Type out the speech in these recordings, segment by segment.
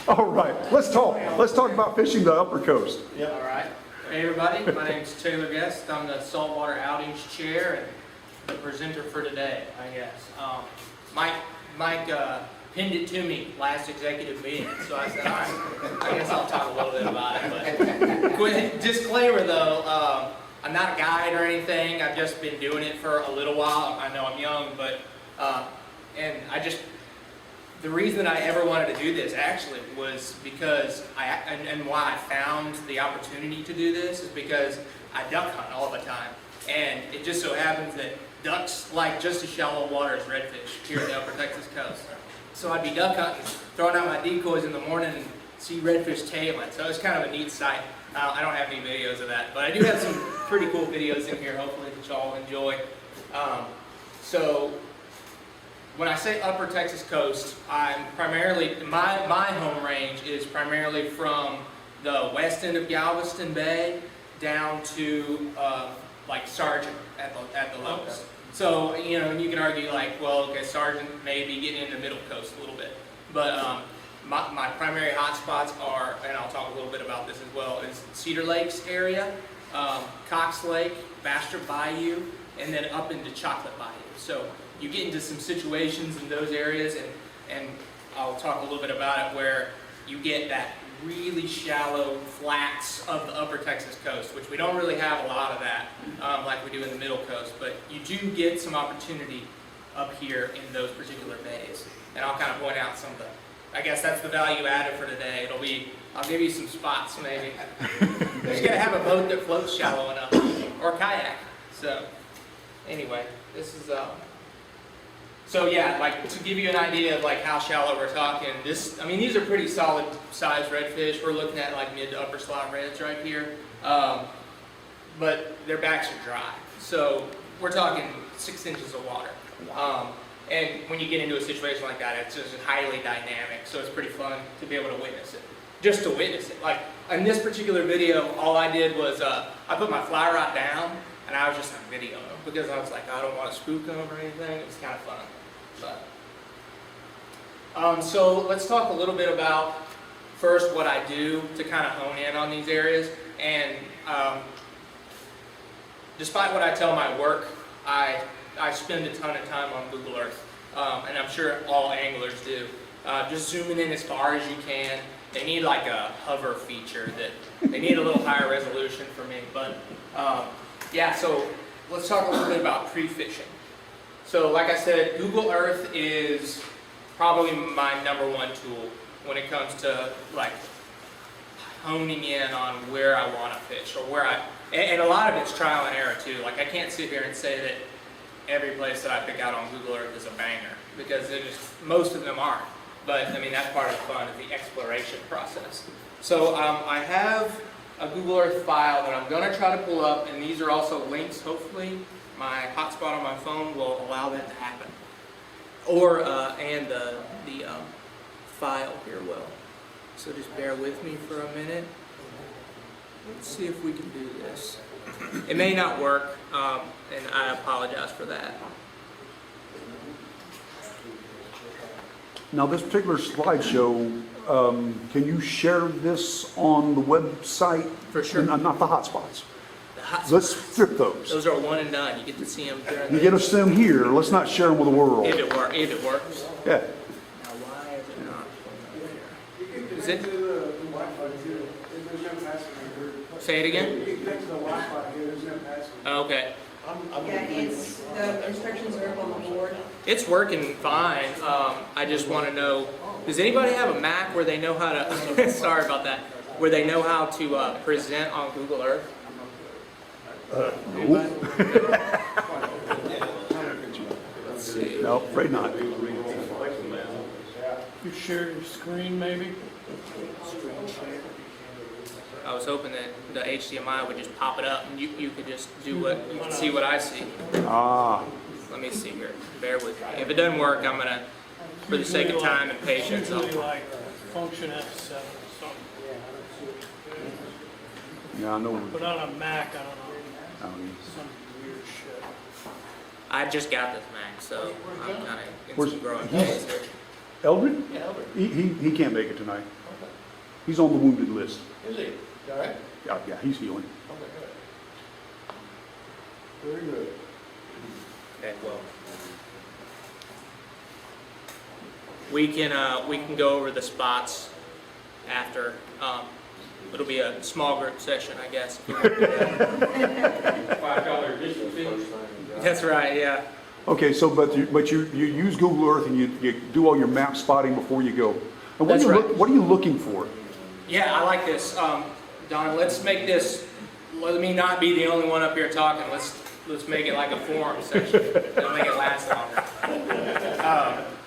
All right, let's talk. Let's talk about fishing the upper coast. Yep. All right. Hey everybody, my name is Taylor Guest. I'm the Saltwater Outings Chair and the presenter for today, I guess. Mike pinned it to me last executive meeting, so I said, all right, I guess I'll talk a little bit about it. But disclaimer though, I'm not a guide or anything. I've just been doing it for a little while. I know I'm young, but the reason I ever wanted to do this actually was because and why I found the opportunity to do this is because I duck hunt all the time. And it just so happens that ducks like just as shallow water as redfish here in the upper Texas coast. So I'd be duck hunting, throwing out my decoys in the morning and see redfish tailing. So it's kind of a neat sight. I don't have any videos of that, but I do have some pretty cool videos in here, hopefully that y'all enjoy. So when I say upper Texas coast, I'm primarily, my home range is primarily from the west end of Galveston Bay down to like Sargent at the lowest. Okay. So, you know, you can argue like, well, okay, Sargent may be getting into middle coast a little bit. But my primary hotspots are, and I'll talk a little bit about this as well, is Cedar Lakes area, Cox Lake, Bastrop Bayou, and then up into Chocolate Bayou. So you get into some situations in those areas, and I'll talk a little bit about it, where you get that really shallow flats of the upper Texas coast, which we don't really have a lot of that like we do in the middle coast, but you do get some opportunity up here in those particular bays. And I'll kind of point out some of the, I guess that's the value added for today. It'll be, I'll give you some spots maybe. You just gotta have a boat that floats shallow enough, or a kayak. So anyway, this is so yeah, like to give you an idea of like how shallow we're talking, this, I mean, these are pretty solid sized redfish. We're looking at like mid to upper slot reds right here, but their backs are dry. So we're talking 6 inches of water. And when you get into a situation like that, it's just highly dynamic. So it's pretty fun to be able to witness it. Just to witness it. Like in this particular video, all I did was I put my fly rod down and I was just videoing them because I was like, I don't want to spook them or anything. It was kind of fun. But, so let's talk a little bit about first what I do to kind of hone in on these areas. And despite what I tell my work, I spend a ton of time on Google Earth, and I'm sure all anglers do. Just zooming in as far as you can. They need like a hover feature that they need a little higher resolution for me. But yeah, so let's talk a little bit about pre-fishing. So like I said, Google Earth is probably my #1 tool when it comes to like honing in on where I want to fish or where and a lot of it's trial and error too. Like I can't sit here and say that every place that I pick out on Google Earth is a banger because most of them aren't. But I mean, that's part of the fun, is the exploration process. So I have a Google Earth file that I'm going to try to pull up, and these are also links, hopefully. My hotspot on my phone will allow that to happen. Or, and the file here will. So just bear with me for a minute. Let's see if we can do this. It may not work, and I apologize for that. Now, this particular slideshow, can you share this on the website? For sure. Not the hotspots. Let's strip those. Those are one and done. You get to see them during You get to see them here. Let's not share them with the world. If it works. Yeah. Now, why is it not? Is it? Say it again. Okay. Yeah, it's, the instructions are up on the board. It's working fine. I just want to know, does anybody have a Mac where they know how to, sorry about that, where they know how to present on Google Earth? No. Let's see. No, afraid not. You share your screen, maybe? Screen share. I was hoping that the HDMI would just pop it up and you could just do what, you can see what I see. Ah. Let me see here. Bear with me. If it doesn't work, I'm going to, for the sake of time and patience, Usually like function F7 or something. Yeah, I know. But on a Mac, I don't know. Some weird shit. I just got this Mac, so I'm kind of in Where's- some growing pains here. Eldred? Yeah, Albert. He can't make it tonight. Okay. He's on the wounded list. Is he? All right? Yeah, he's healing. Okay, good. Very good. Okay, well. We can go over the spots after. It'll be a small group session, I guess. If you want to do that. $5 additional fee. That's right, yeah. Okay, so but you use Google Earth and you do all your map spotting before you go. And That's right. What are you looking for? Yeah, I like this. Donna, let's make this, let me not be the only one up here talking. Let's make it like a forum session. It'll make it last longer.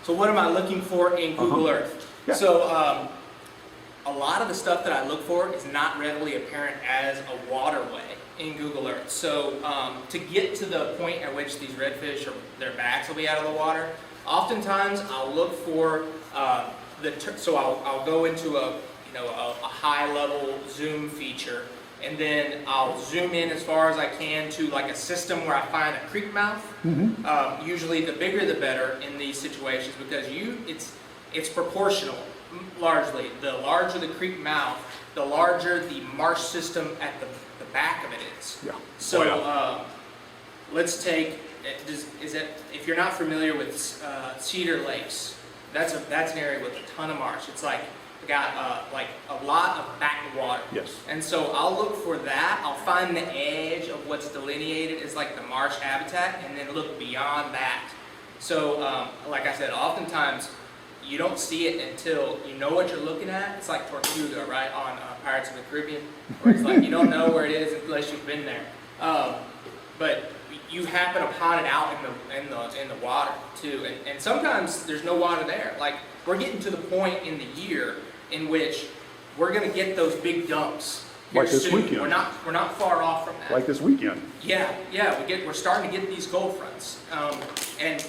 So what am I looking for in Google Earth? Yeah. So a lot of the stuff that I look for is not readily apparent as a waterway in Google Earth. So to get to the point at which these redfish or their backs will be out of the water, oftentimes I'll look for so I'll go into a high level zoom feature, and then I'll zoom in as far as I can to like a system where I find a creek mouth. Usually the bigger the better in these situations, because it's proportional largely. The larger the creek mouth, the larger the marsh system at the back of it is. Yeah. So let's take, if you're not familiar with Cedar Lakes, that's an area with a ton of marsh. It's like got like a lot of backwater. Yes. And so I'll look for that. I'll find the edge of what's delineated as like the marsh habitat, and then look beyond that. So like I said, oftentimes you don't see it until you know what you're looking at. It's like Tortuga, right, on Pirates of the Caribbean, where it's like you don't know where it is unless you've been there. But you happen upon it out in the water too, and sometimes there's no water there. Like we're getting to the point in the year in which we're going to get those big dumps here Like this soon. weekend. We're not far off from that. Like this weekend. Yeah, we're starting to get these cold fronts, and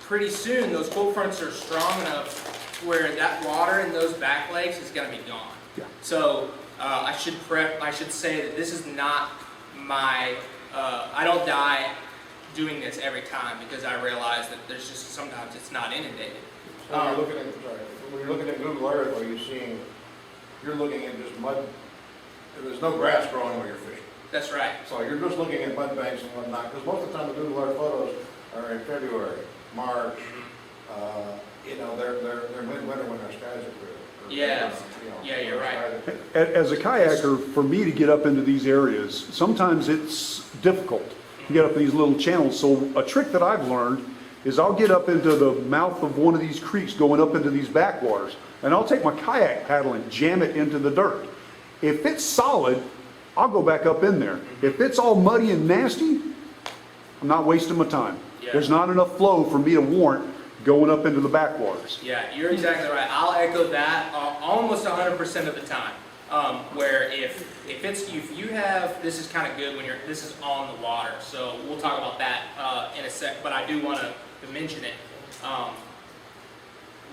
pretty soon those cold fronts are strong enough where that water in those back lakes is going to be gone. Yeah. So I should say that this is not my. I don't die doing this every time, because I realize that there's just sometimes it's not inundated. So when you're looking at Google Earth, are you seeing, you're looking at just mud, there's no grass growing where you're fishing. That's right. So you're just looking at mud banks and whatnot, because most of the time the Google Earth photos are in February, March, they're midwinter when their skies are clear. Yeah. Yeah, you're right. As a kayaker, for me to get up into these areas, sometimes it's difficult to get up in these little channels. So a trick that I've learned is I'll get up into the mouth of one of these creeks going up into these backwaters, and I'll take my kayak paddle and jam it into the dirt. If it's solid, I'll go back up in there. If it's all muddy and nasty, I'm not wasting my time. Yeah. There's not enough flow for me to warrant going up into the backwaters. Yeah, you're exactly right. I'll echo that almost 100% of the time. Where if you have, this is kind of good when this is on the water. So we'll talk about that in a sec. But I do want to mention it.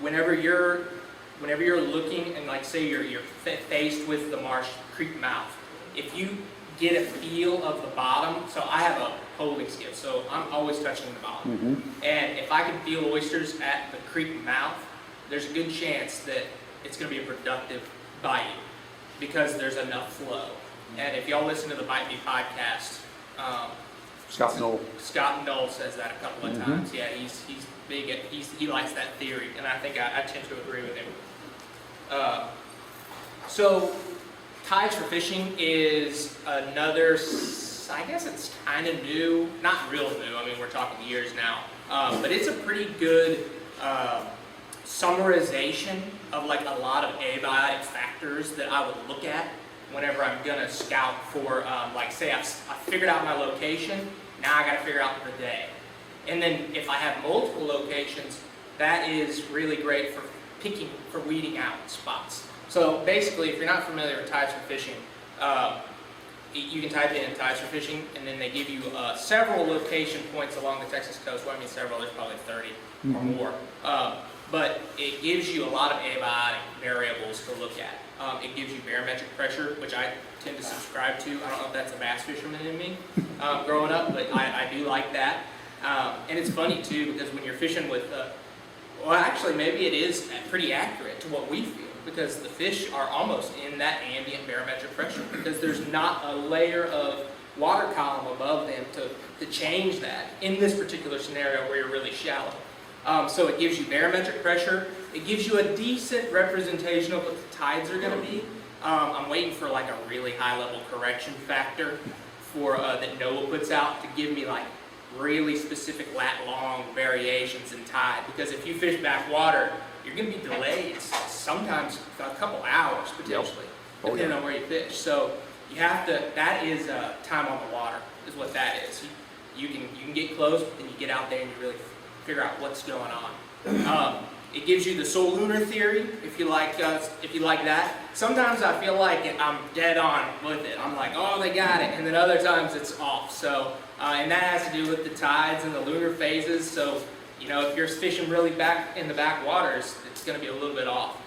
Whenever you're looking and like say you're faced with the marsh creek mouth, if you get a feel of the bottom, so I have a holding skiff, so I'm always touching the bottom. And if I can feel oysters at the creek mouth, there's a good chance that it's going to be a productive bite, because there's enough flow. And if y'all listen to the Bite Me podcast, Scott Knoll. Scott Knoll says that a couple of times. Yeah, he's big at, he likes that theory, and I think I tend to agree with him. So tides for fishing is another, I guess it's kind of new, not real new, I mean we're talking years now, but it's a pretty good summarization of like a lot of abiotic factors that I would look at whenever I'm gonna scout for, like say I figured out my location, now I gotta figure out the day. And then if I have multiple locations, that is really great for weeding out spots. So basically, if you're not familiar with tides for fishing, you can type in tides for fishing, and then they give you several location points along the Texas coast. Well, I mean several, there's probably 30 or more. But it gives you a lot of abiotic variables to look at. It gives you barometric pressure, which I tend to subscribe to. I don't know if that's a bass fisherman in me growing up, but I do like that. And it's funny too, because when you're fishing with Well, actually, maybe it is pretty accurate to what we feel, because the fish are almost in that ambient barometric pressure, because there's not a layer of water column above them to change that in this particular scenario where you're really shallow. So it gives you barometric pressure. It gives you a decent representation of what the tides are going to be. I'm waiting for like a really high level correction factor for that NOAA puts out to give me like really specific lat-long variations in tide. Because if you fish backwater, you're going to be delayed sometimes a couple hours potentially, depending on where you fish. So you have to. That is time on the water, is what that is. You can get close, but then you get out there and you really figure out what's going on. It gives you the soul lunar theory, if you like that. Sometimes I feel like I'm dead on with it. I'm like, oh, they got it, and then other times it's off. So, and that has to do with the tides and the lunar phases. So, you know, if you're fishing really back in the backwaters, it's going to be a little bit off.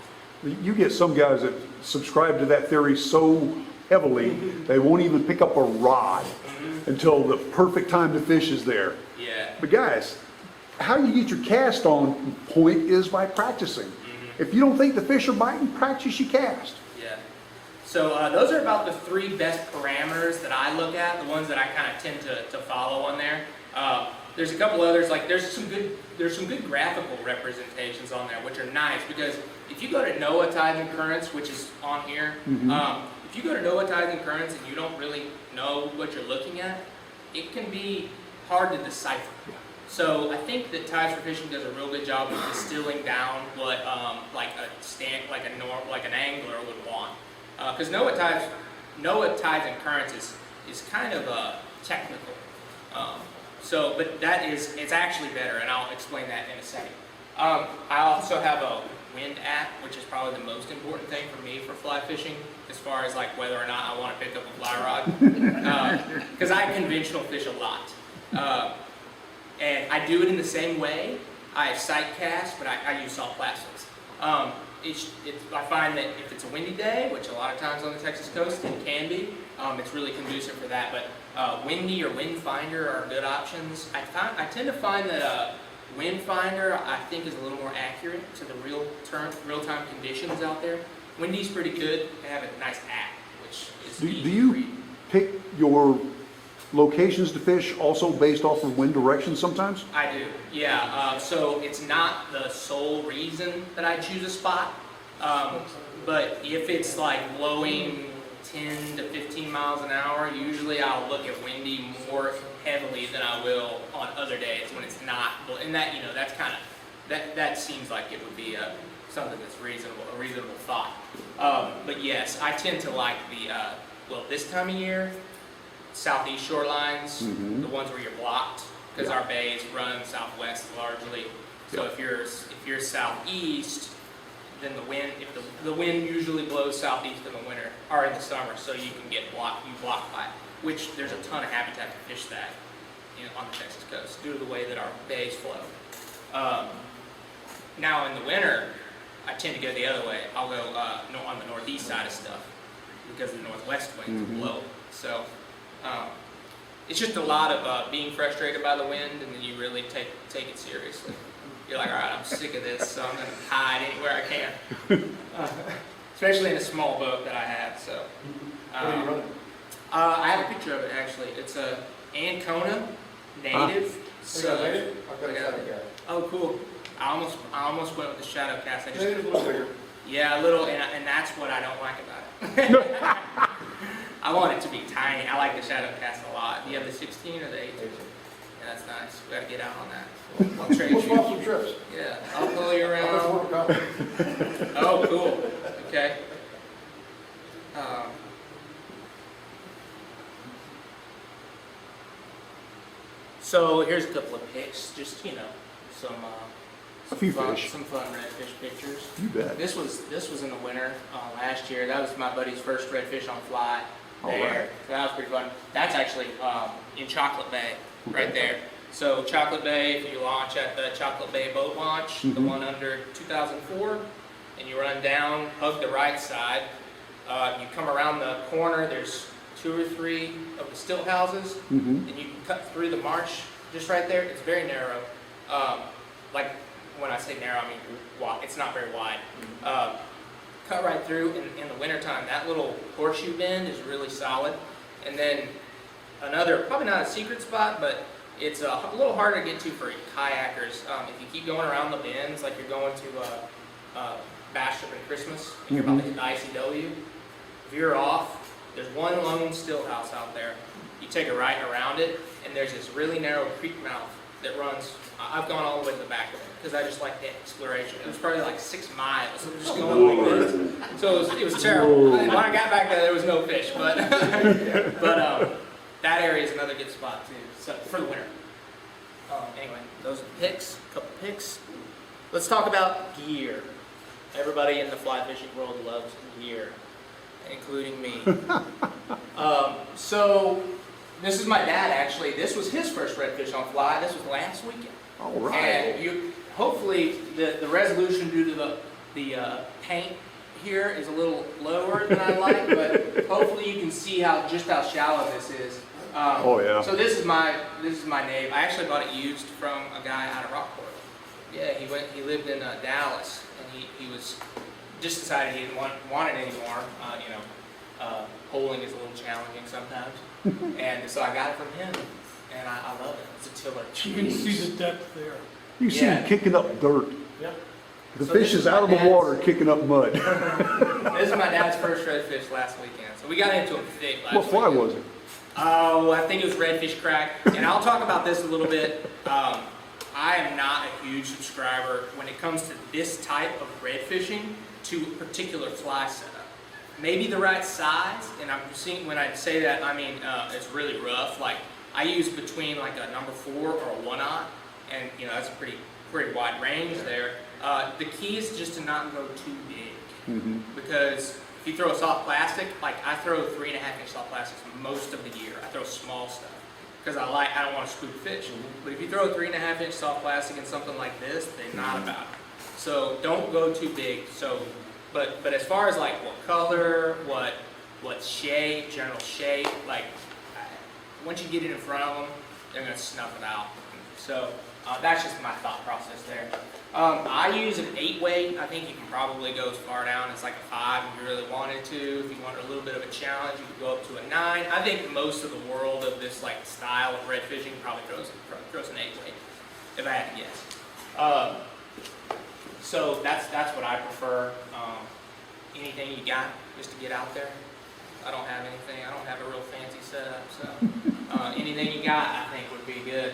You get some guys that subscribe to that theory so heavily, they won't even pick up a rod until the perfect time to fish is there. Yeah. But guys, how you get your cast on point is by practicing. If you don't think the fish are biting, practice your cast. Yeah. So those are about the 3 best parameters that I look at, the ones that I kind of tend to follow on there. There's a couple others, like there's some good graphical representations on there, which are nice, because if you go to NOAA tides and currents, which is on here, if you go to NOAA tides and currents and you don't really know what you're looking at, it can be hard to decipher. So I think that Tides for Fishing does a real good job of distilling down what like an angler would want. Because NOAA tides and currents is kind of technical. But it's actually better, and I'll explain that in a second. I also have a wind app, which is probably the most important thing for me for fly fishing, as far as like whether or not I want to pick up a fly rod. Because I conventional fish a lot. And I do it in the same way. I have sight cast, but I use soft plastics. I find that if it's a windy day, which a lot of times on the Texas coast it can be, it's really conducive for that. But windy or wind finder are good options. I tend to find that wind finder I think is a little more accurate to the real-time conditions out there. Windy's pretty good. They have a nice app, which is easy Do to you read. pick your locations to fish also based off of wind direction sometimes? I do, yeah. So it's not the sole reason that I choose a spot, but if it's like blowing 10 to 15 miles an hour, usually I'll look at windy more heavily than I will on other days when it's not. And that, you know, that's kind of, that seems like it would be something that's reasonable, a reasonable thought. But yes, I tend to like this time of year, southeast shorelines, the ones where you're blocked, because our bays run southwest largely. So if you're southeast, then the wind usually blows southeast in the winter or in the summer, so you can get blocked by it. Which there's a ton of habitat to fish that on the Texas coast due to the way that our bays flow. Now in the winter, I tend to go the other way. I'll go on the northeast side of stuff because the northwest winds will blow. So it's just a lot of being frustrated by the wind, and then you really take it seriously. You're like, all right, I'm sick of this, so I'm going to hide anywhere I can. Especially in a small boat that I have. So What are you running? I have a picture of it actually. It's a Ancona native. So, native? I've got a shadow cast. Oh, cool. I almost went with the shadow cast. Native's a little bigger. Yeah, a little, and that's what I don't like about it. I want it to be tiny. I like the shadow cast a lot. Do you have the 16 or the 18? Yeah, that's nice. We got to get out on that. I'll trade We'll you. swap some trips. Yeah, I'll pull you I'll around. work out. Oh, cool. Okay. So here's a couple of pics. Just some A few fun, fish. some fun redfish pictures. You bet. This was in the winter last year. That was my buddy's first redfish on fly there. All right. So that was pretty fun. That's actually in Chocolate Bay, right there. So Chocolate Bay, if you launch at the Chocolate Bay boat launch, the one under 2004, and you run down, hug the right side, you come around the corner, there's 2 or 3 of the stilt houses, and you can cut through the marsh just right there. It's very narrow. Like when I say narrow, I mean wide. It's not very wide. Cut right through in the wintertime. That little horseshoe bend is really solid. And then another, probably not a secret spot, but it's a little harder to get to for kayakers. If you keep going around the bends, like you're going to Bastrop and Christmas, and you're about to hit the ICW, veer off, there's one lone still house out there. You take a right around it, and there's this really narrow creek mouth that runs. I've gone all the way to the back of it because I just like the exploration. It was probably like 6 miles of just going like this. So it was terrible. When I got back there was no fish, but that area is another good spot too, so for the winter. Anyway, those are the picks, a couple picks. Let's talk about gear. Everybody in the fly fishing world loves gear, including me. So this is my dad actually. This was his first redfish on fly. This was last weekend. All right. And you, hopefully the resolution due to the paint here is a little lower than I like, but hopefully you can see just how shallow this is. Oh yeah. So this is my nave. I actually bought it used from a guy out of Rockport. Yeah, he lived in Dallas, and he was just decided he didn't want it anymore. Poling is a little challenging sometimes, and so I got it from him, and I love it. It's a tiller. You can see the depth there. You see him kicking up dirt. Yep. The So fish this is is out my of the dad's- water kicking up mud. This is my dad's first redfish last weekend, so we got into him thick last What fly weekend. was it? Oh, I think it was redfish crack, and I'll talk about this a little bit. I am not a huge subscriber when it comes to this type of redfishing to a particular fly setup. Maybe the right size, and I'm seeing when I say that, I mean it's really rough. Like I use between like a number 4 or a 1/0, and that's a pretty wide range there. The key is just to not go too big, because if you throw a soft plastic, like I throw 3.5-inch soft plastics most of the year. I throw small stuff because I don't want to spook fish. But if you throw a 3.5-inch soft plastic in something like this, they're not about it. So don't go too big. So, but as far as like what color, what shape, general shape, like once you get it in front of them, they're gonna snuff it out. So that's just my thought process there. I use an 8-weight. I think you can probably go as far down as like a 5 if you really wanted to. If you want a little bit of a challenge, you could go up to a 9. I think most of the world of this like style of red fishing probably throws an 8-weight, if I had to guess. So that's what I prefer. Anything you got just to get out there? I don't have anything. I don't have a real fancy setup, so anything you got I think would be good.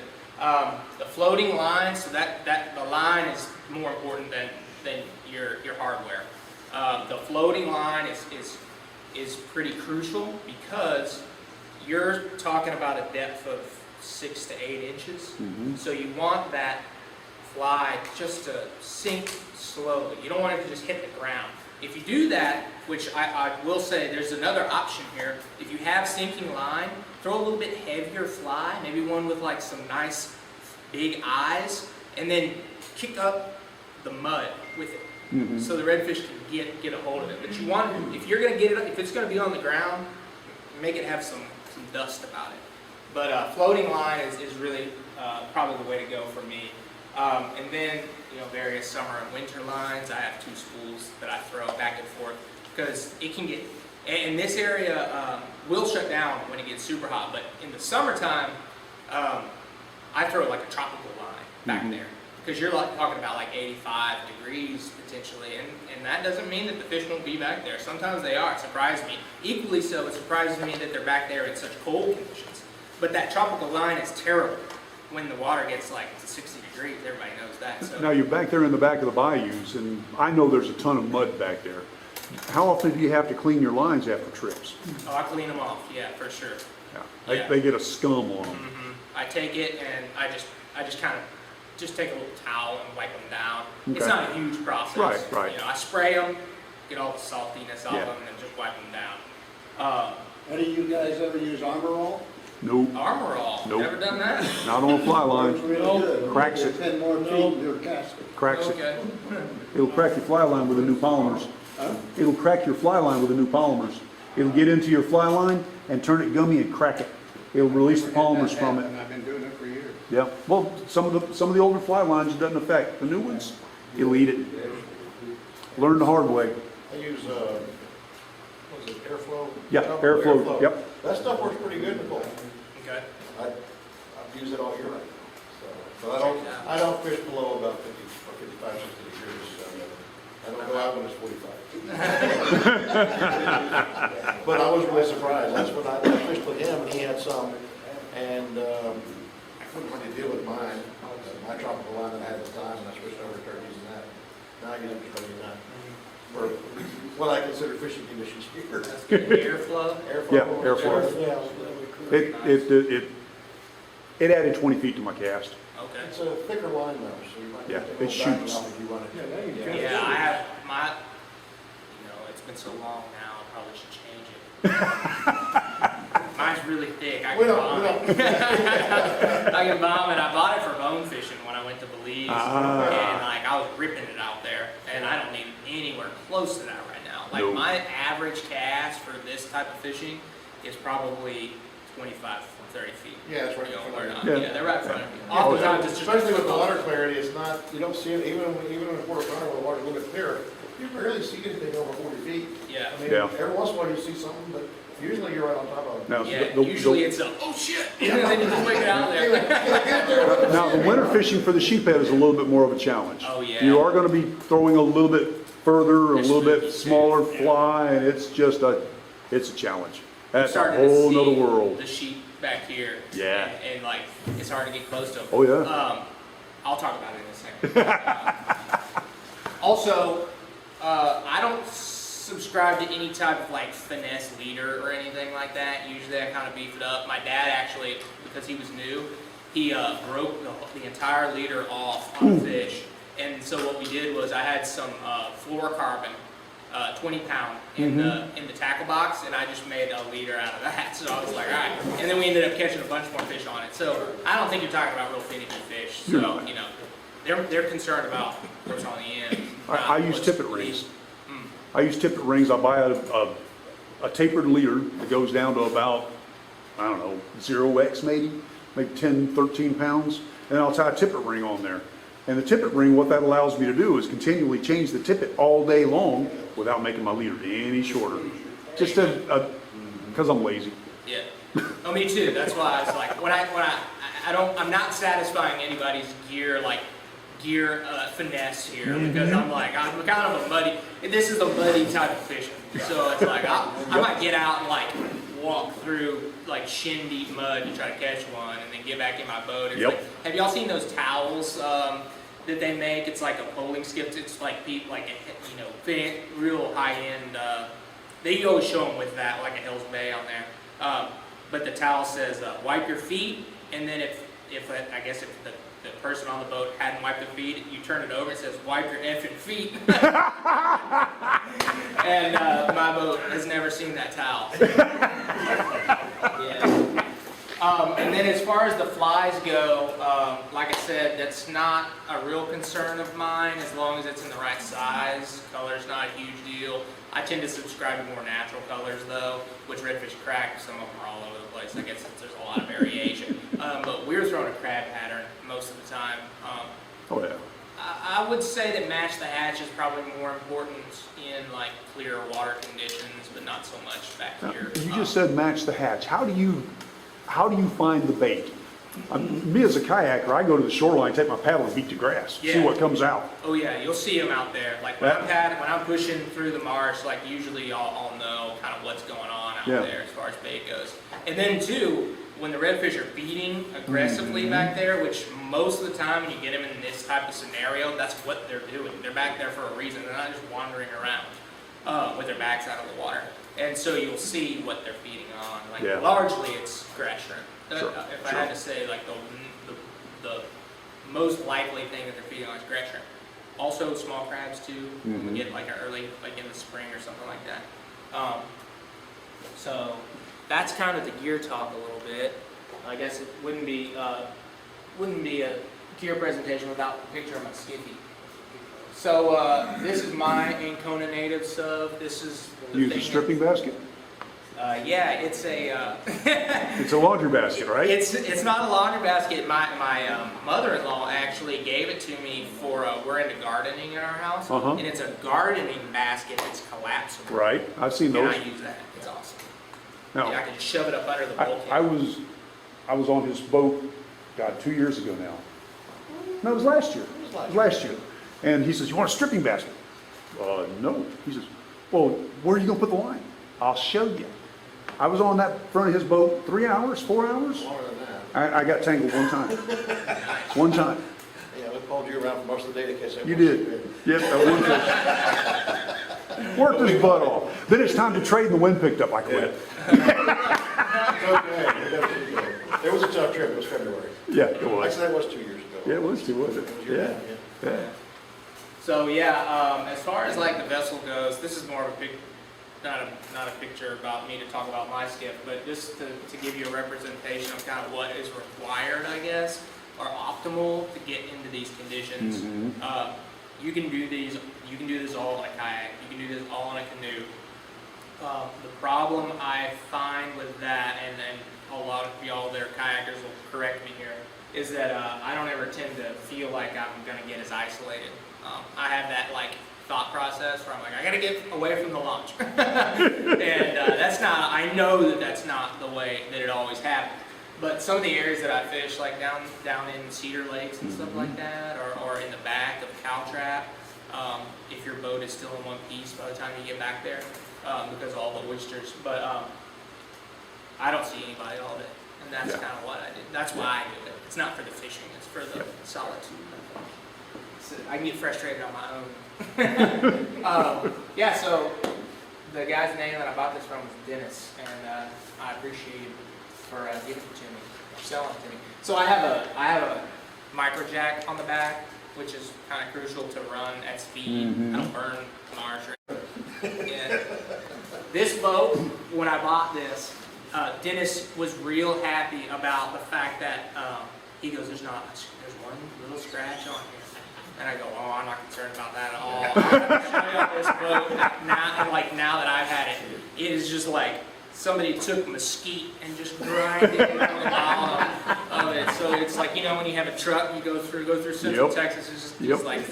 The floating line, so that the line is more important than your hardware. The floating line is pretty crucial because you're talking about a depth of 6 to 8 inches. So you want that fly just to sink slowly. You don't want it to just hit the ground. If you do that, which I will say there's another option here, if you have sinking line, throw a little bit heavier fly, maybe one with like some nice big eyes, and then kick up the mud with it, so the redfish can get a hold of it. But you want, if you're gonna get it, if it's gonna be on the ground, make it have some dust about it. But floating line is really probably the way to go for me. And then various summer and winter lines. I have 2 spools that I throw back and forth because it can get. And this area will shut down when it gets super hot, but in the summertime, I throw like a tropical line back there because you're like talking about like 85 degrees potentially, and that doesn't mean that the fish won't be back there. Sometimes they are. It surprises me. Equally so, it surprises me that they're back there in such cold conditions. But that tropical line is terrible when the water gets like to 60 degrees. Everybody knows that. So. Now you're back there in the back of the bayous, and I know there's a ton of mud back there. How often do you have to clean your lines after trips? Oh, I clean them off. Yeah, for sure. Yeah. They get a scum on them. I take it and I just kind of take a little towel and wipe them down. Okay. It's not a huge process. Right. I spray them, get all the saltiness off them, and just wipe them down. Do you guys ever use Armor All? Nope. Armor All. Nope. Never done that. Not on a fly It's line. really good. Cracks You it. get 10 more feet in your casket. Cracks it. Okay. It'll crack your fly line with the new polymers. Huh? It'll crack your fly line with the new polymers. It'll get into your fly line and turn it gummy and crack it. It'll release the polymers from it. And I've been doing it for years. Yeah. Well, some of the older fly lines it doesn't affect. The new ones, You'll eat it. Learn the hard way. I use, what is it, airflow? Yeah, No, airflow, yep. That stuff works pretty good in the cold. Okay. I've used it all year round. So, but I don't fish below about 50 or 55, 60 degrees. I don't go out when it's 45. But I was really surprised. That's when I fished with him, and he had some, and I couldn't really deal with mine. My tropical line that I had at the time, and I switched over to turkeys and that. Now I use them for turkeys now. For what I consider fishing conditions here. That's good. Airflow? Airflow. Yeah, airflow. It added 20 feet to my cast. Okay. It's a thicker line though, so you might Yeah, have to it go back shoots. off if you want it. Yeah, I have my, it's been so long now, I probably should change it. Mine's really thick. I We can don't- we bomb it. I can bomb it. I bought it for bone fishing when I went to Belize. Ah. And I was ripping it out there. And I don't need anywhere close to that right now. Like No. my average cast for this type of fishing is probably 25 from 30 feet. Yeah, it's right in You know, front we're of not- you. Yeah. Yeah, they're right in front of you. Yeah. Oftentimes it's just. Especially with the water clarity, it's not, you don't see it, even in a quarter pound where the water's a little bit clearer, you barely see anything over 40 feet. Yeah. I mean, Yeah. every once in a while you see something, but usually you're right on top of it. Now, Yeah, the- usually it's a, oh shit, and then you just wake it out there. Now, the winter fishing for the sheephead is a little bit more of a challenge. Oh, yeah. You are gonna be throwing a little bit further, a There's little bit spooky too, smaller yeah. fly, and it's a challenge. That's a Starting to whole nother see world. the sheep back here. Yeah. And like, it's hard to get close to them. Oh, yeah. I'll talk about it in a second. Also, I don't subscribe to any type of like finesse leader or anything like that. Usually I kind of beef it up. My dad actually, because he was new, he broke the entire leader off on a fish. And so what we did was I had some fluorocarbon, 20 pound in the tackle box, and I just made a leader out of that. So I was like, all right. And then we ended up catching a bunch more fish on it. So I don't think you're talking about real finicky fish. You're So, not. they're concerned about what's on the end. I use tippet rings. I use tippet rings. I buy a tapered leader that goes down to about, I don't know, 0x maybe 10, 13 pounds. And I'll tie a tippet ring on there. And the tippet ring, what that allows me to do is continually change the tippet all day long without making my leader any shorter. Just because I'm lazy. Yeah. Oh, me too. That's why I was like, I'm not satisfying anybody's gear finesse here because I'm kind of a muddy. This is a muddy type of fishing, so it's like I might get out and like walk through like shin deep mud to try to catch one, and then get back in my boat. It's Yep. like, have y'all seen those towels that they make? It's like a polling skiff. It's like real high end. They always show them with that, like a Hills Bay on there. But the towel says wipe your feet, and then if the person on the boat hadn't wiped their feet, you turn it over, it says wipe your effing feet. And my boat has never seen that towel. Yeah. And then as far as the flies go, like I said, that's not a real concern of mine as long as it's in the right size. Color's not a huge deal. I tend to subscribe to more natural colors though, which redfish crack, some of them are all over the place. I guess there's a lot of variation. But we're throwing a crab pattern most of the time. Oh yeah. I would say that match the hatch is probably more important in like clear water conditions, but not so much back Now, here. you just said match the hatch. How do you find the bait? Me as a kayaker, I go to the shoreline, take my paddle and beat the grass, see Yeah. what comes out. Oh yeah, you'll see them out there. Like when I'm pushing through the marsh, like usually I'll know kind of what's going on out Yeah. there as far as bait goes. And then too, when the redfish are feeding aggressively back there, which most of the time when you get them in this type of scenario, that's what they're doing. They're back there for a reason. They're not just wandering around with their backs out of the water. And so you'll see what they're feeding on. Like Yeah. largely it's grass shrimp. Sure, If I had to say like the most likely thing that they're feeding on is grass shrimp. Also small crabs too. We get like early, like in the spring or something like that. So that's kind of the gear talk a little bit. I guess it wouldn't be a gear presentation without a picture of my skiffy. So this is my Ancona native sub. This is the Use a thing stripping basket. Yeah, it's a, It's a laundry basket, right? it's not a laundry basket. My mother-in-law actually gave it to me for, we're into gardening in our house. Uh-huh. And it's a gardening basket that's collapsible. Right, I've seen And those. I use that. It's awesome. Now, Yeah, I can just shove it up under the bulkhead. I was on his boat, God, 2 years ago now. No, it was last year. It was last year. And he says, "You want a stripping basket?" No. He says, "Well, where are you gonna put the line?" "I'll show you." I was on that front of his boat 3 hours, 4 hours. Longer than that. I got tangled one time. One time. Yeah, we pulled you around for most of the day to catch that. You one did. squid. Yes, that one fish. Worked his butt off. Then it's time to trade and the wind picked up. I quit. It's okay. We got pretty good. It was a tough trip. It was February. Yeah, it was. Actually, that was 2 years ago. Yeah, it was too, wasn't It was it? your Yeah. dad, Yeah. So yeah, as far as like the vessel goes, this is more of a big, not a picture about me to talk about my skiff, but just to give you a representation of kind of what is required, I guess, or optimal to get into these conditions. Mhm. You can do these. You can do this all in a kayak. You can do this all in a canoe. The problem I find with that, and a lot of y'all that are kayakers will correct me here, is that I don't ever tend to feel like I'm gonna get as isolated. I have that like thought process where I'm like, I gotta get away from the launch, and that's not. I know that that's not the way that it always happens. But some of the areas that I fish, like down in Cedar Lakes and stuff like that, or in the back of Caltrap, if your boat is still in one piece by the time you get back there, because of all the oysters. But I don't see anybody all day, and that's Yeah. kind of what I did. That's why I do it. It's not for the fishing; it's for the solitude. So I can get frustrated on my own. Yeah. So the guy's name that I bought this from was Dennis, and I appreciate him for giving it to me, or selling it to me. So I have a micro jack on the back, which is kind of crucial to run at speed. I don't burn marsh or anything. Yeah. This boat, when I bought this, Dennis was real happy about the fact that he goes, there's one little scratch on here. And I go, oh, I'm not concerned about that at all. I'm show you this boat now that I've had it, it is just like somebody took mesquite and just grinded it on the bottom of it. So it's like, when you have a truck, you go through Central Texas, it's just it's like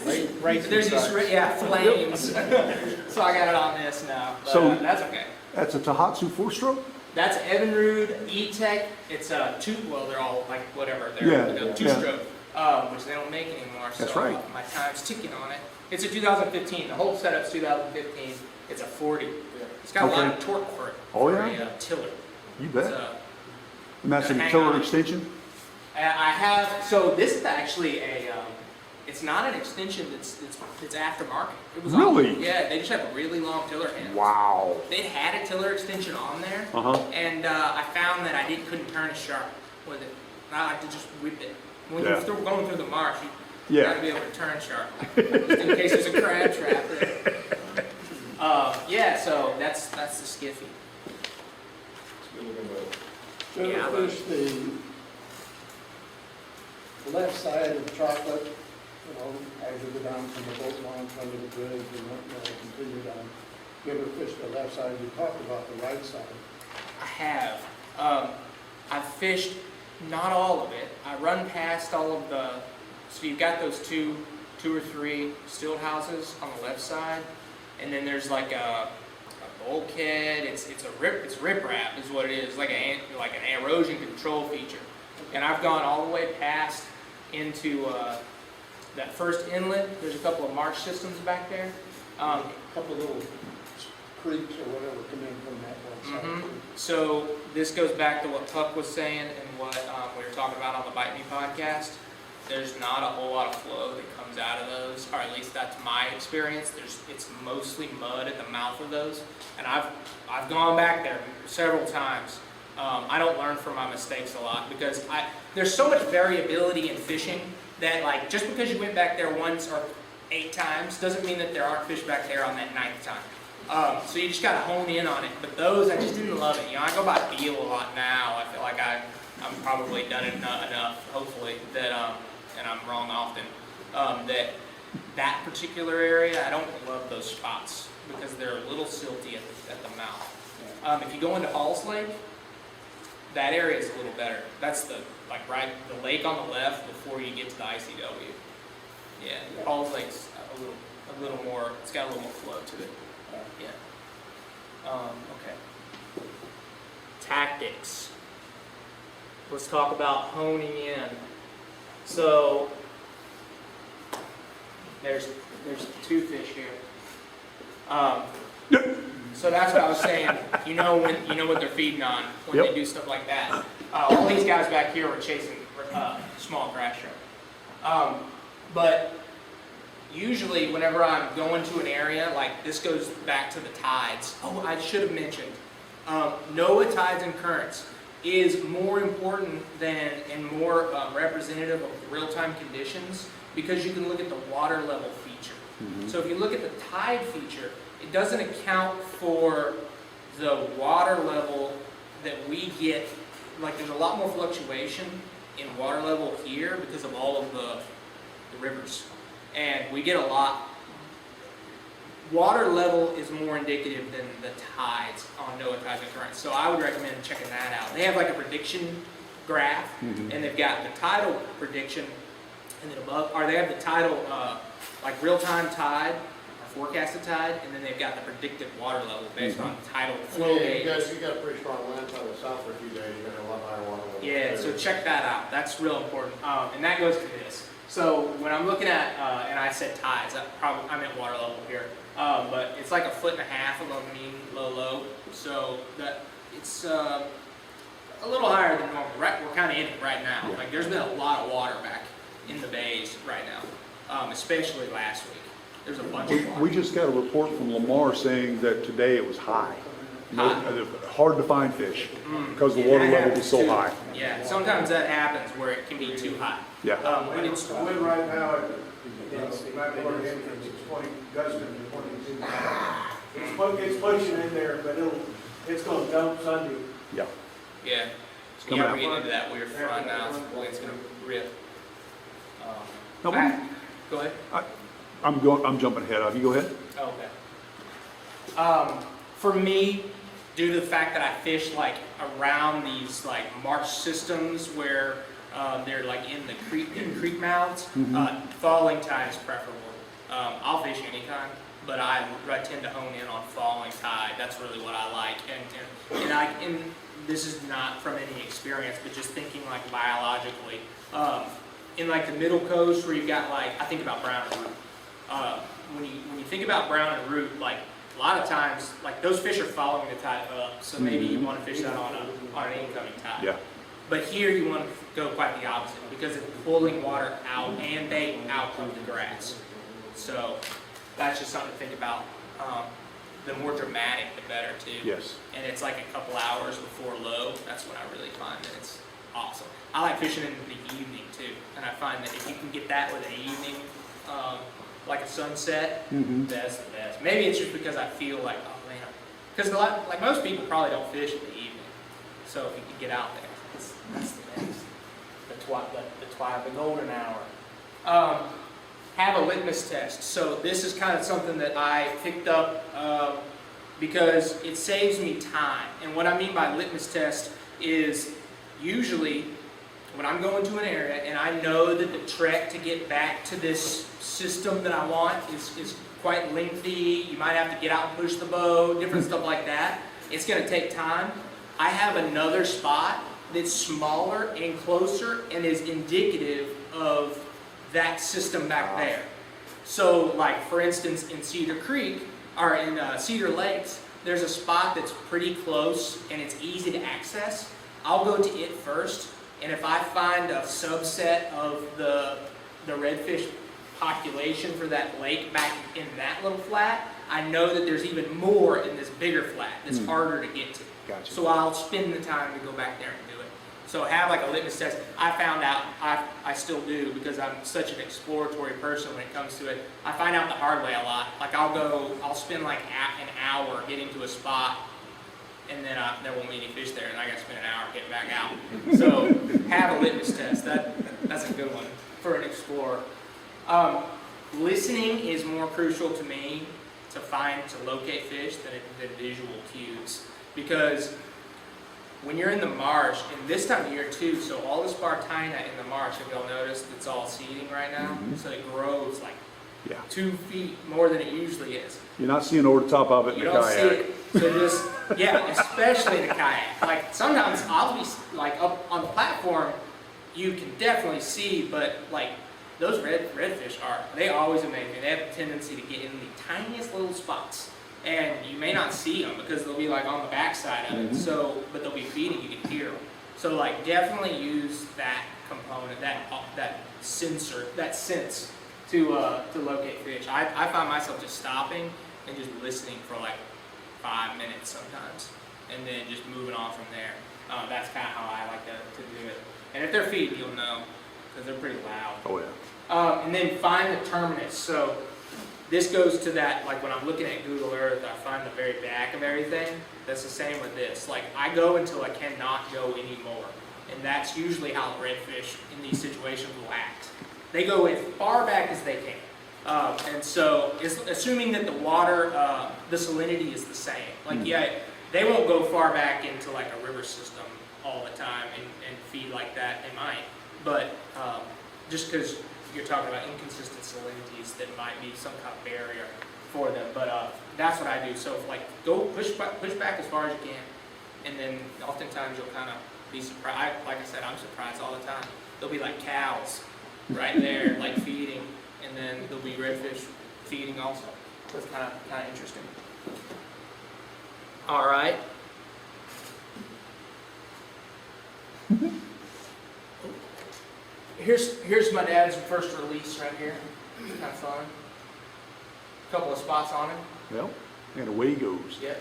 there's these flames. So I got it on this now. But, So- that's okay. That's a Tohatsu 4-stroke? That's Evinrude, E-Tech. It's a they're all like whatever. They're two-stroke, which they don't make anymore. So That's right. My time's ticking on it. It's a 2015. The whole setup's 2015. It's a 40. It's got a lot of torque for it. Oh, for yeah? a tiller. You It's, bet. And that's an hang tiller on. extension? I have. So this is actually a. It's not an extension. It's aftermarket. It was Really? Yeah. They just have a really long tiller handle. Wow. They had a tiller extension on there, and I found that I couldn't turn it sharp with it. I like to just whip it. When you're going through the marsh, you gotta be able to turn sharp, just in case there's a crab trap there. Yeah, so that's the skiffy. It's a good looking boat. So Yeah. there's the left side of chocolate, as you go down from the boat launch under the bridge and continue down. You ever fished the left side? You talked about the right side. I have. I've fished not all of it. I run past all of the. So you've got those two or three stilt houses on the left side, and then there's like a bulkhead. It's riprap is what it is, like an erosion control feature. And I've gone all the way past into that first inlet. There's a couple of marsh systems back there. A couple of little creeks or whatever come in from that one side. So this goes back to what Puck was saying and what we were talking about on the Bite Me podcast. There's not a whole lot of flow that comes out of those, or at least that's my experience. It's mostly mud at the mouth of those, and I've gone back there several times. I don't learn from my mistakes a lot because there's so much variability in fishing that like just because you went back there once or 8 times doesn't mean that there aren't fish back there on that 9th time. So you just gotta hone in on it. But those, I just didn't love it. I go by feel a lot now. I feel like I'm probably done it enough, hopefully, that and I'm wrong often. That particular area, I don't love those spots because they're a little silty at the mouth. If you go into Halls Lake, that area is a little better. That's the lake on the left before you get to the ICW. Yeah, Halls Lake's a little more. It's got a little more flow to it. Yeah. Okay. Tactics. Let's talk about honing in. So there's 2 fish here. So that's what I was saying. You know what they're feeding on when Yep. they do stuff like that. All these guys back here were chasing small grass shrimp. But usually, whenever I'm going to an area, like this goes back to the tides. Oh, I should have mentioned. NOAA tides and currents is more important than and more representative of real-time conditions because you can look at the water level feature. So if you look at the tide feature, it doesn't account for the water level that we get. Like there's a lot more fluctuation in water level here because of all of the rivers. And we get a lot. Water level is more indicative than the tides on NOAA tides and currents. So I would recommend checking that out. They have like a prediction graph, and they've got the tidal prediction, and then above, or they have the tidal, like real-time tide, or forecasted tide, and then they've got the predicted water level based on tidal flow Yeah, gauge. you got a pretty strong wind on the south for a few days, you're gonna have a lot higher water level. Yeah, so check that out. That's real important. And that goes to this. So when I'm looking at, and I said tides, I meant water level here, but it's like 1.5 foot above mean, low. So that it's a little higher than normal. Right, we're kind of in it right now. Like there's been a lot of water back in the bays right now, especially last week. There's a bunch of water. We just got a report from Lamar saying that today it was high. Hard to find fish because the water level was so high. Yeah, sometimes that happens where it can be too high. Yeah. When it's The wind right now, it's about 20, gusting to 22. It's pushing in there, but it's gonna dump Sunday. Yeah. Yeah, coming we're out. getting into that weird front now. It's gonna rip. No, Go ahead. I'm jumping ahead of you. Go ahead. Okay. For me, due to the fact that I fish like around these like marsh systems where they're like in the creek mouths, falling tide is preferable. I'll fish anytime, but I tend to hone in on falling tide. That's really what I like. And this is not from any experience, but just thinking like biologically. In like the middle coast where you've got like, I think about brown and root. When you think about brown and root, like a lot of times, like those fish are following the tide up, so maybe you want to fish that on an incoming tide. Yeah. But here you want to go quite the opposite because it's pulling water out and bait out of the grass. So that's just something to think about. The more dramatic, the better too. Yes. And it's like a couple hours before low. That's when I really find that it's awesome. I like fishing in the evening too, and I find that if you can get that with an evening, like a sunset, that's the best. Maybe it's just because I feel like, oh man, because like most people probably don't fish in the evening. So if you can get out there, that's the best. The golden hour. Have a litmus test. So this is kind of something that I picked up because it saves me time. And what I mean by litmus test is usually when I'm going to an area and I know that the trek to get back to this system that I want is quite lengthy, you might have to get out and push the boat, different stuff like that, it's going to take time. I have another spot that's smaller and closer and is indicative of that system back there. So like for instance in Cedar Creek, or in Cedar Lakes, there's a spot that's pretty close and it's easy to access. I'll go to it first, and if I find a subset of the redfish population for that lake back in that little flat, I know that there's even more in this bigger flat that's harder to get to. Gotcha. So I'll spend the time to go back there and do it. So have like a litmus test. I found out, I still do because I'm such an exploratory person when it comes to it. I find out the hard way a lot. Like I'll spend like an hour getting to a spot, and then there won't be any fish there, and I got to spend an hour getting back out. So have a litmus test. That's a good one for an explorer. Listening is more crucial to me to locate fish than visual cues. because when you're in the marsh, and this time of year too, so all the spartina in the marsh, if y'all noticed, it's all seeding right now, so it grows like Yeah. 2 feet more than it usually is. You're not seeing over the top of it in You the don't see kayak. it, so just, yeah, especially the kayak. Like, sometimes I'll be, like, up on the platform, you can definitely see, but, like, those redfish they always amaze me. They have a tendency to get in the tiniest little spots. And you may not see them because they'll be, like, on the backside of it, so, but they'll be feeding, you can hear them. So, like, definitely use that component, that sensor, that sense to locate fish. I find myself just stopping and just listening for like 5 minutes sometimes, and then just moving on from there. That's kind of how I like to do it. And if they're feeding, you'll know, because they're pretty loud. Oh, yeah. And then find the terminus. So this goes to that, like when I'm looking at Google Earth, I find the very back of everything. That's the same with this. Like I go until I cannot go anymore. And that's usually how redfish in these situations will act. They go as far back as they can. And so, assuming that the water, the salinity is the same. Like, yeah, they won't go far back into like a river system all the time and feed like that. They might. But just because you're talking about inconsistent salinities, that might be some kind of barrier for them. But that's what I do. So, like, go push back as far as you can. And then oftentimes you'll kind of be surprised. Like I said, I'm surprised all the time. There'll be like cows right there, like feeding, and then there'll be redfish feeding also. So it's kind of interesting. All right. Here's my dad's first release right here. Kind of fun. A couple of spots on him. Well, and away he goes. Yeah.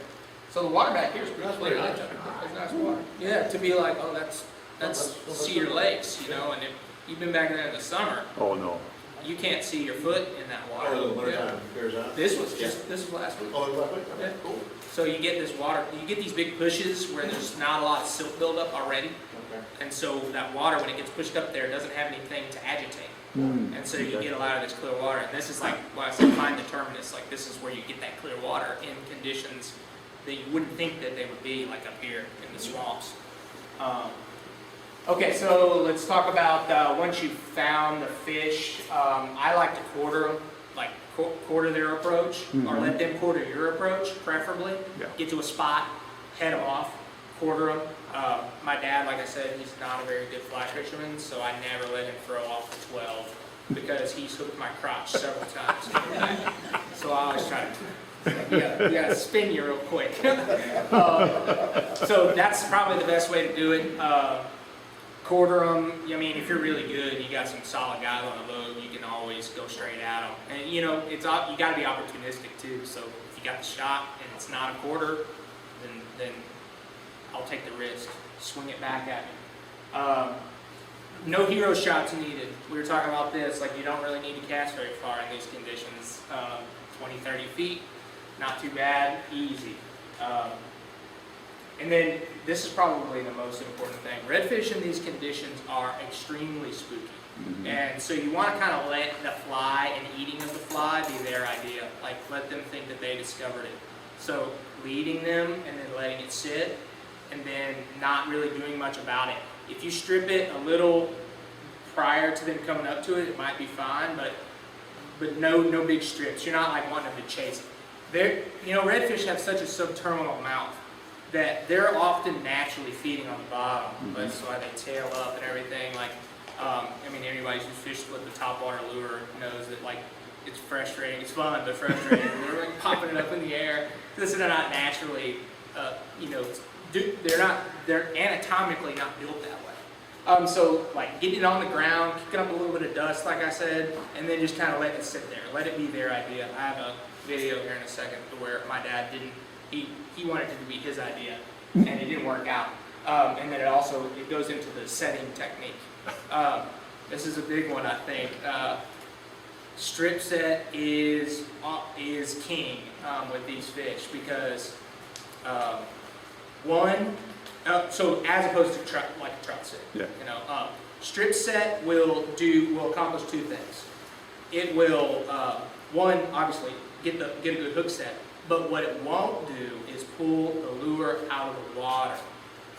So the water back here is pretty That's clear. pretty nice. There's nice water. Yeah, to be like, oh, that's Cedar Lakes, you know, and if you've been back there in the summer, Oh, no. you can't see your foot in that water. Oh, the winter Yeah. time, bears out. This was last week. Oh, exactly, Yeah. okay, cool. So you get this water, you get these big pushes where there's not a lot of silt buildup already. Okay. And so that water, when it gets pushed up there, doesn't have anything to agitate. And so you get a lot of this clear water. And this is like, when I say find the terminus, like this is where you get that clear water in conditions that you wouldn't think that they would be, like up here in the swamps. Okay, so let's talk about once you've found the fish, I like to quarter them, like quarter their approach, or let them quarter your approach, preferably. Yeah. Get to a spot, head them off, quarter them. My dad, like I said, he's not a very good fly fisherman, so I never let him throw off the 12 because he's hooked my crotch several times. So I always try to, you gotta spin you real quick. So that's probably the best way to do it. Quarter them. I mean, if you're really good, you got some solid guys on the boat, you can always go straight at them. And you know, you got to be opportunistic too. So if you got the shot and it's not a quarter, then I'll take the risk. Swing it back at me. No hero shots needed. We were talking about this. Like, you don't really need to cast very far in these conditions. 20, 30 feet, not too bad, easy. And then this is probably the most important thing. Redfish in these conditions are extremely spooky. And so you want to kind of let the fly and eating of the fly be their idea. Like, let them think that they discovered it. So leading them and then letting it sit and then not really doing much about it. If you strip it a little prior to them coming up to it, it might be fine, but no big strips. You're not like wanting them to chase it. Redfish have such a subterminal mouth that they're often naturally feeding on the bottom. That's why they tail up and everything. Like, anybody who's fished with the topwater lure knows that, like, it's frustrating. It's fun, but frustrating. They're like popping it up in the air because they're not naturally, they're anatomically not built that way. So, like, getting it on the ground, kicking up a little bit of dust, like I said, and then just kind of letting it sit there. Let it be their idea. I have a video here in a second where my dad he wanted it to be his idea, and it didn't work out. And then it goes into the setting technique. This is a big one, I think. Strip set is king with these fish because so as opposed to a trout set, strip set will accomplish two things. It will one, obviously get a good hook set, But what it won't do is pull the lure out of the water.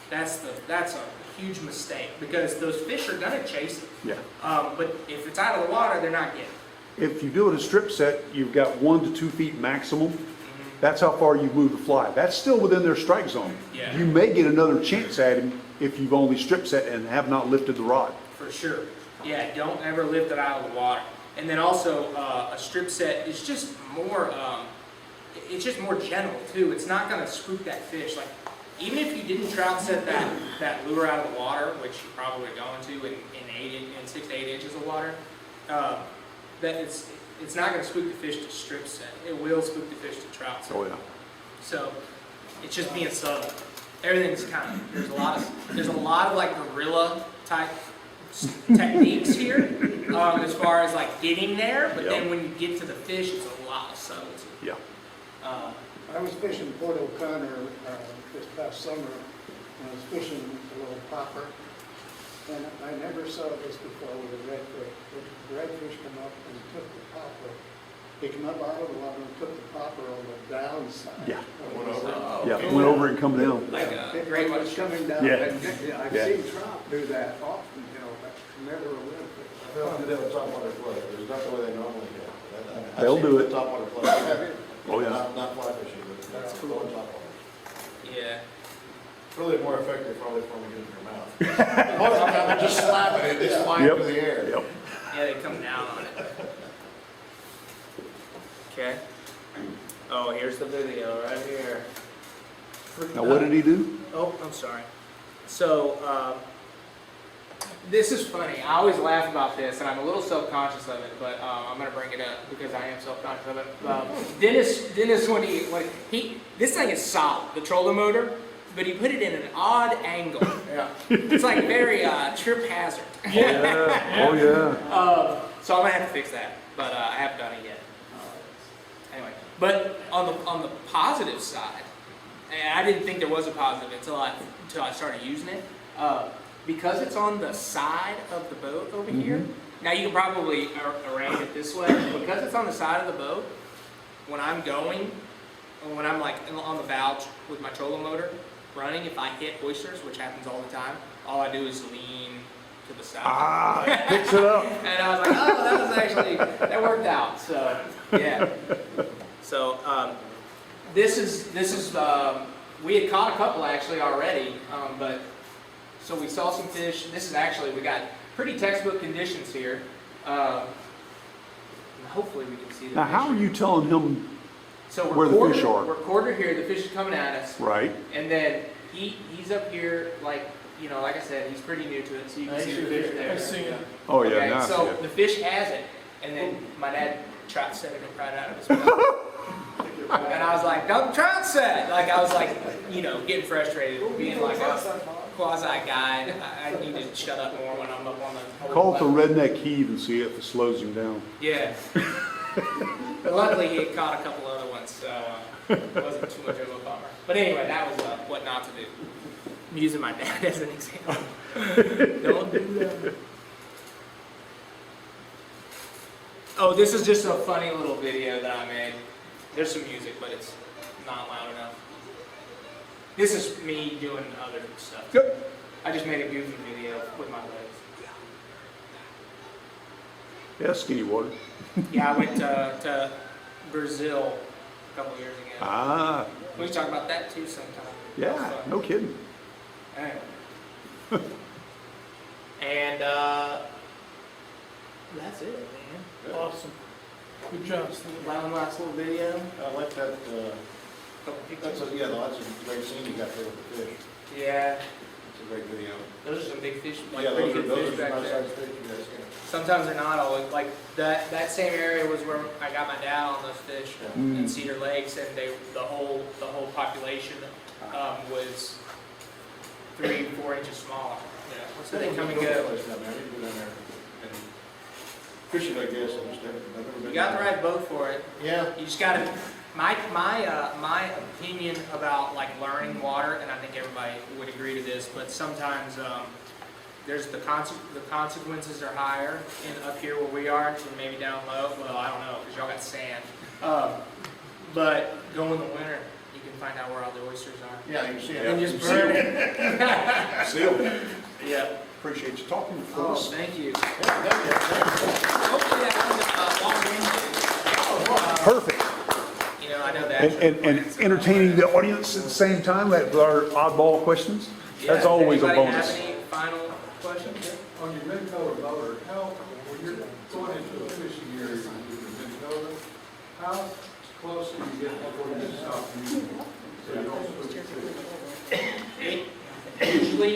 That's a huge mistake because those fish are gonna chase it. Yeah. But if it's out of the water, they're not getting it. If you do it a strip set, you've got 1 to 2 feet maximum. That's how far you move the fly. That's still within their strike zone. Yeah. You may get another chance at him if you've only strip set and have not lifted the rod. For sure. Yeah, don't ever lift it out of the water. And then also, a strip set is just more, it's just more gentle too. It's not gonna spook that fish. Like, even if you didn't trout set that lure out of the water, which you probably are going to in 6 to 8 inches of water, that it's not gonna spook the fish to strip set. It will spook the fish to trout set. Oh, yeah. So it's just being subtle. Everything's kind of, there's a lot of like guerrilla type techniques here, as far as like getting there, but then when you get to the fish, it's a lot of subtlety. Yeah. I was fishing Port O'Connor this past summer, and I was fishing a little popper, and I never saw this before with a redfish. The redfish come up and took the popper. They come up out of the water and took the popper on the downside. Yeah. Went over. Yeah, went over and come down. Like a It great was white coming down. Yeah. I've Yeah. seen trout do that often, but never a redfish. They'll do that with topwater flood, it's not the way they normally do it. I've They'll seen do with it. Topwater flood. Oh, yeah. Not fly fishing, but that's cool on topwater. Yeah. It's really more effective probably when we get it in your mouth. Most of the time, they're just slapping it, it's flying Yep. through the air. Yep. Yeah, they come down on it. Okay. Oh, here's the video right here. Now, what did he do? Oh, I'm sorry. So, this is funny. I always laugh about this, and I'm a little self-conscious of it, but I'm going to bring it up because I am self-conscious of it. Dennis, when he, this thing is solid, the trolling motor, but he put it in an odd angle. Yeah. It's like very trip hazard. Yeah. Oh, yeah. So I'm going to have to fix that, but I haven't done it yet. Anyway, but on the positive side, and I didn't think there was a positive until I started using it. Because it's on the side of the boat over here. Now you can probably arrange it this way. Because it's on the side of the boat, when I'm going, or when I'm like on the valve with my trolling motor running, if I hit oysters, which happens all the time, all I do is lean to the side. Ah, it picks it up. And I was like, oh, that worked out. So yeah. So this is we had caught a couple actually already, but so we saw some fish. This is actually, we got pretty textbook conditions here. Hopefully we can see the Now, fish. how are you telling him, So where the fish are? We're quarter here. The fish is coming at us, right? and then he's up here, like like I said, he's pretty new to it, so you can see the fish there. I see it. Oh, yeah, Okay, now I see so it. the fish has it, and then my dad trout set it right out of his mouth. And I was like, don't trout set! Like, I was like, getting frustrated, being like a quasi-guide. I need to shut up more when I'm up on the... Call it the redneck heave and see if it slows him down. Yeah. But luckily, he had caught a couple other ones, so it wasn't too much of a bummer. But anyway, that was what not to do. I'm using my dad as an example. Don't do that. Oh, this is just a funny little video that I made. There's some music, but it's not loud enough. This is me doing other stuff. Good. I just made a goofy video with my legs. Yeah, skinny water. Yeah, I went to Brazil a couple years ago. Ah, We can talk about that too sometime. That was yeah, fun. no kidding. Anyway. And that's it, man. Awesome. Good job, Steve. One last little video. I like that, Couple that's pictures. that's a great scene you got there with the fish. Yeah, It's a great video. those are some big fish, like Yeah, pretty those good are fish back nice there. sized fish, yes, yeah. Sometimes they're not always, like that same area was where I got my dad on those fish Yeah. in Cedar Lakes, and the whole population was 3-4 inches smaller. So they come and go. Fishing, I guess, I've never been. You got the right boat for it. Yeah. You just gotta, my opinion about like learning water, and I think everybody would agree to this, but sometimes there's the consequences are higher up here where we are, and maybe down low. Well, I don't know, because y'all got sand. But go in the winter, you can find out where all the oysters are. Yeah, you see it. And just burn it. Seal. Yeah. Appreciate you talking with Oh, us. thank you. Yeah, thank you. Hopefully that wasn't Perfect. you know, I know that. And entertaining the audience at the same time, that with our oddball questions, that's always a bonus. Have any final questions? On your mid-color motor, when you're going into a fishing area with your mid-color, how close do you get before you stop using it? So you don't spook fish? Usually,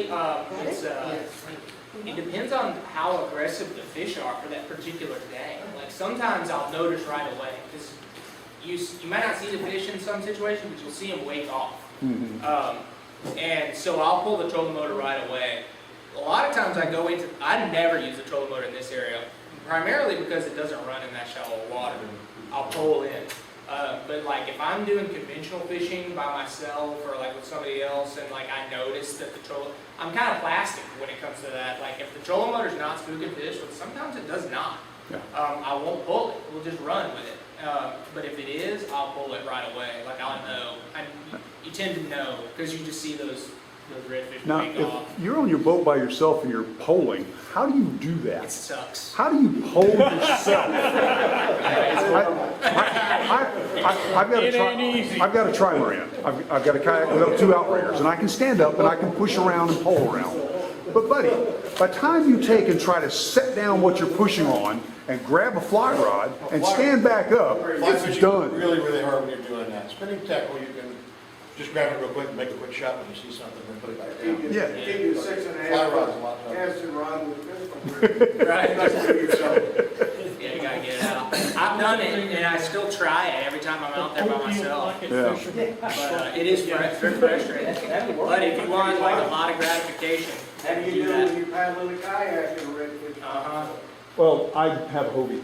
it depends on how aggressive the fish are for that particular day. Like sometimes I'll notice right away, because you might not see the fish in some situations, but you'll see them wake off. And so I'll pull the trolling motor right away. A lot of times I never use the trolling motor in this area, primarily because it doesn't run in that shallow water. I'll pull in. But like if I'm doing conventional fishing by myself or like with somebody else and like I notice that the trolling, I'm kind of plastic when it comes to that. Like if the trolling motor's not spooking fish, but sometimes it does not. Yeah. I won't pull it. We'll just run with it. But if it is, I'll pull it right away. Like I'll know. You tend to know because you just see those redfish Now, wake off. if you're on your boat by yourself and you're poling, how do you do It that? sucks. How do you pole yourself? I've got a trimaran. I've got a kayak with 2 outriggers, and I can stand up and I can push around and pole around. But buddy, by the time you take and try to set down what you're pushing on and grab a fly rod and stand back up, Fly it's fishing done. is really, really hard when you're doing that. Spinning tackle, you can just grab it real quick and make a quick shot when you see something, then put it back down. Yeah. Keep you 6.5 Fly rod's a lot tougher. casting rod with a pistol. Right? Yourself. Yeah, you gotta get it out. I've done it, and I still try it every time I'm out there by myself. Yeah. But it is very frustrating. But if you want like a lot of gratification, How do you do that. when you paddle in a kayak in a redfish? Well, I have a Hobie.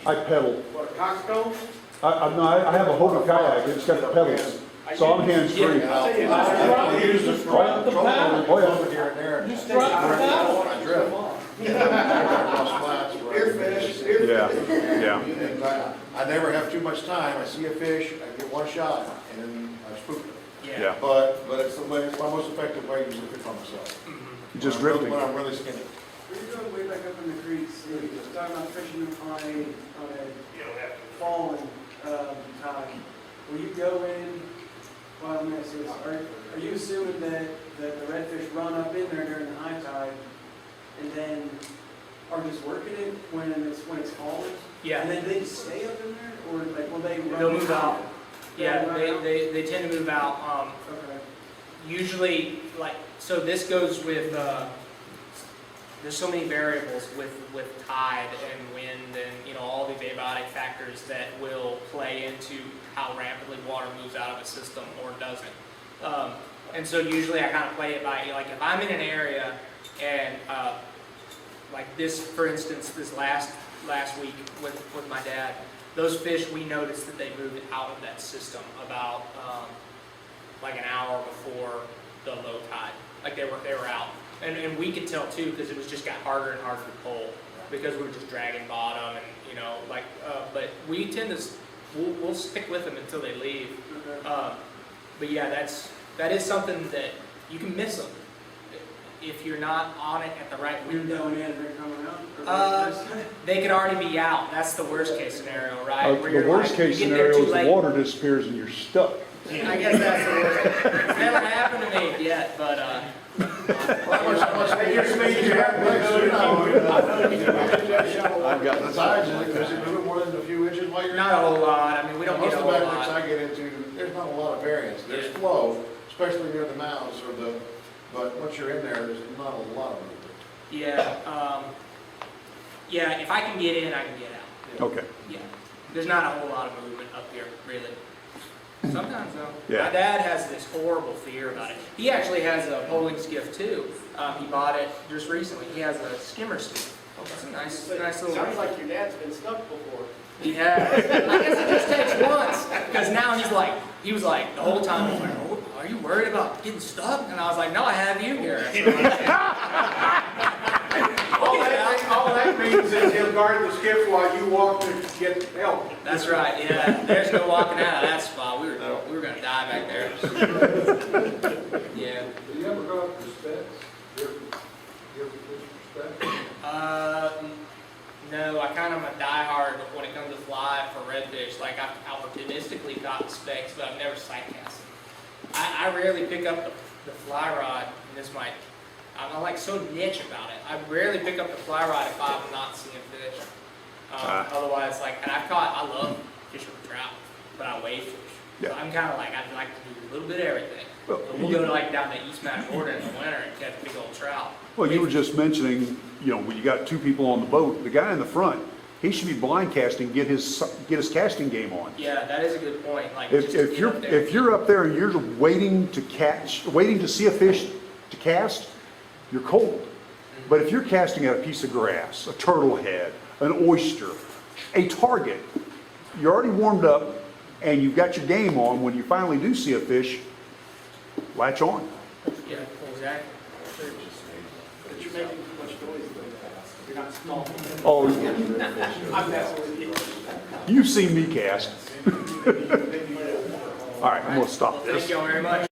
I pedal. What, a coxcomb? I have a Hobie kayak. It's got the pedals, so I'm hands-free. I use the trolling motor Oh, yeah. over here and there. Just drop the paddle. I drift. Across flats where- Spearfish. Yeah. And I never have too much time. I see a fish, I get one shot, and then I spook it. Yeah. But it's the way, it's my most effective way to use a fish on myself. Just When I'm drifting. When I'm really skinny. We're doing way back up in the creeks, you know, just talking about fishing on a fallen time. Will you go in, well, let me ask you this, are you assuming that the redfish run up in there during the high tide and then are just working it when it's falling? Yeah. And then they just stay up in there, or like, will they run? They'll move out. Yeah, They'll run out? they tend to move out. Okay. Usually, like, so this goes with, there's so many variables with tide and wind and, you know, all the abiotic factors that will play into how rapidly water moves out of a system or doesn't. And so usually I kind of play it by, like, if I'm in an area and, like this, for instance, this last week with my dad, those fish, we noticed that they moved out of that system about like an hour before the low tide. Like they were out. And we could tell too, because it was just got harder and harder to pull because we were just dragging bottom and, you know, like, but we tend to, we'll stick with them until they leave. But yeah, that is something that you can miss them if you're not on it at the right You're window. going in, they're coming out? They could already be out. That's the worst case scenario, right? Where The you're worst like, case you get there scenario too is the late. water disappears and you're stuck. I guess that's the worst. It's never happened to me yet, but I've got the tides in it, because it moving more than a few inches while you're. not a whole lot. I mean, we don't Most get a of the whole backwards lot. I get into, there's not a lot of variance. There's Yeah. flow, especially near the mouths or but once you're in there, there's not a lot of movement. Yeah, if I can get in, I can get out. Okay. Yeah, there's not a whole lot of movement up here, really. Sometimes though. Yeah. My dad has this horrible fear about it. He actually has a poling skiff too. He bought it just recently. He has a skimmer skiff. It's a nice little. Sounds like your dad's been stuck before. He has. I guess it just takes once. Because now he was like, the whole time, he was like, oh, are you worried about getting stuck? And I was like, no, I have you here. All that means is he'll guard the skiff while you walk the get help. That's right, yeah, there's no walking out of that spot, we were gonna die back there. Yeah. Do you ever go up to specs? You ever fish for specs? No, I kind of am a diehard when it comes to fly for redfish. Like I've opportunistically caught specks, but I've never sight casted. I rarely pick up the fly rod, and this might, I'm like so niche about it. I rarely pick up the fly rod if I'm not seeing fish. Otherwise, like, and I love fishing for trout, but I wade fish. So Yeah. I'm kind of like, I'd like to do a little bit of everything. Well, So we'll go to like down the East Mount Jordan in the winter and catch big old trout. Well, you were just mentioning, you know, when you got two people on the boat, the guy in the front, he should be blind casting, get his casting game on. Yeah, that is a good point. Like, If, just to if get you're, up there. if you're up there and you're waiting to catch, waiting to see a fish to cast, you're cold. But if you're casting at a piece of grass, a turtle head, an oyster, a target, you're already warmed up and you've got your game on. When you finally do see a fish, latch on. Yeah, exactly. But you're making too much noise though. You're not small. Oh, I'm messing with you. you've seen me cast. All right, I'm gonna stop this. Thank you all very much.